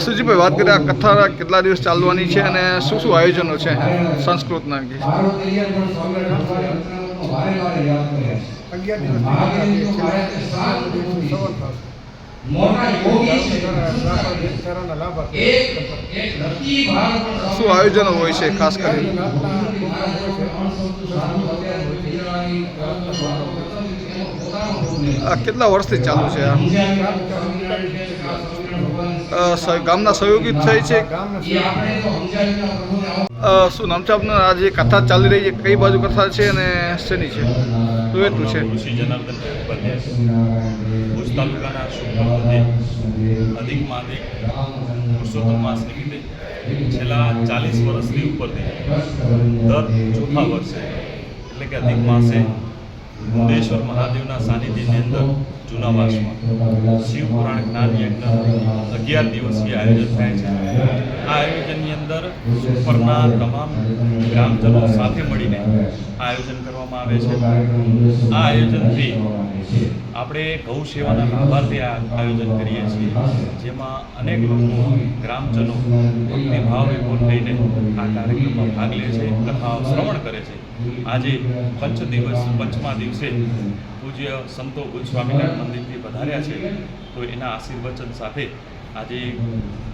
સુજીભાઈ, વાત કરીએ આ કથા કેટલા દિવસ ચાલવાની છે અને શું શું આયોજનો છે સંસ્કૃતના? 11 દિવસ શું આયોજનો હોય છે ખાસ કરીને? કેટલા વર્ષથી ચાલુ છે આ? ગામના સહયોગી થઈ છે? શું નામ છે આપનું? આ જે કથા ચાલી રહી છે કઈ બાજુ કથા છે અને શેની છે, શું હેતુ છે? ઋષિ જનાર્દન ભુજ તાલુકાના શુભ અધિક માસિક પુરુષોત્તમ માસ નિમિત્તે છેલ્લા 40 વર્ષથી ઉપરથી દર ચોથા વર્ષે એટલે કે અધિક માસે મુંદેશ્વર મહાદેવના સાનિધ્યની અંદર જૂના વાસમાં શિવ પુરાણ જ્ઞાન યજ્ઞ 11 દિવસીય આયોજન થાય છે. આ આયોજનની અંદર ઉપરના તમામ ગ્રામજનો સાથે મળીને આયોજન કરવામાં આવે છે. આ આયોજનથી આપણે ગૌ સેવાના લાભાર્થે આ આયોજન કરીએ છીએ, જેમાં અનેક લોકો ગ્રામજનો ભક્તિભાવ વિભોર થઈને આ કાર્યક્રમમાં ભાગ લે છે, કથાઓ શ્રવણ કરે છે. આજે પંચમા દિવસે પૂજ્ય સંતો ભુજ સ્વામિનારાયણ મંદિરથી પધાર્યા છે, તો એના આશીર્વચન સાથે આજે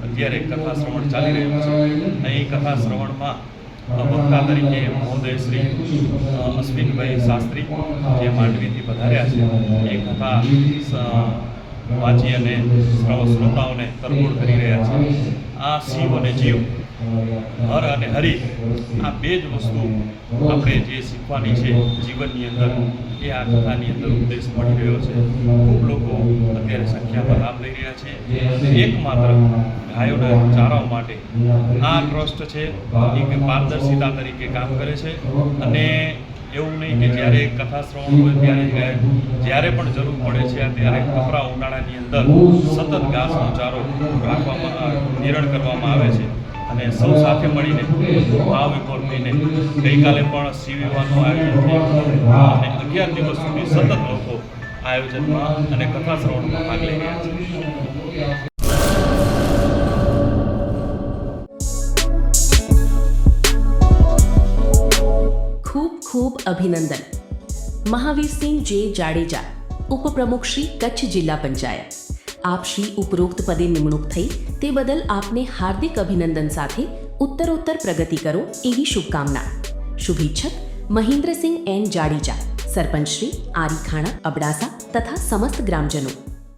અત્યારે કથા શ્રવણ ચાલી રહ્યું છે. અહીં કથા શ્રવણમાં વક્તા તરીકે મહોદય શ્રી અશ્વિનભાઈ શાસ્ત્રી જે માંડવીથી પધાર્યા છે, એ કથા વાંચી અને શ્રોતાઓને તરબોળ કરી રહ્યા છે. આ શિવ અને જીવ, હર અને હરિ, આ બે જ વસ્તુ આપણે જે શીખવાની છે જીવનની અંદર, એ આ કથાની અંદર ઉપદેશ મળી રહ્યો છે. ખૂબ લોકો અત્યારે સંખ્યામાં લાભ લઈ રહ્યા છે. એકમાત્ર ગાયોના ચારાઓ માટે આ ટ્રસ્ટ છે એ પારદર્શિતા તરીકે કામ કરે છે. અને એવું નહીં કે જ્યારે કથા શ્રવણ હોય ત્યારે જ ગાય, જ્યારે પણ જરૂર પડે છે ત્યારે કપરા ઉનાળાની અંદર સતત ઘાસનો ચારો રાખવામાં નિરણ કરવામાં આવે છે. અને સૌ સાથે મળીને ભાવ વિભોર થઈને ગઈકાલે પણ શિવ વિવાહનું આયોજન થયું અને 11 દિવસ સુધી સતત લોકો આયોજનમાં અને કથા શ્રવણમાં ભાગ લઈ રહ્યા છે. ખૂબ ખૂબ અભિનંદન મહાવીરસિંહ જે જાડેજા, ઉપપ્રમુખ શ્રી કચ્છ જિલ્લા પંચાયત. આપ શ્રી ઉપરોક્ત પદે નિમણૂક થઈ તે બદલ આપને હાર્દિક અભિનંદન સાથે ઉત્તરોત્તર પ્રગતિ કરો એવી શુભકામના. શુભેચ્છક મહેન્દ્રસિંહ એન જાડેજા, સરપંચ શ્રી આરી ખાણા અબડાસા તથા સમસ્ત ગ્રામજનો.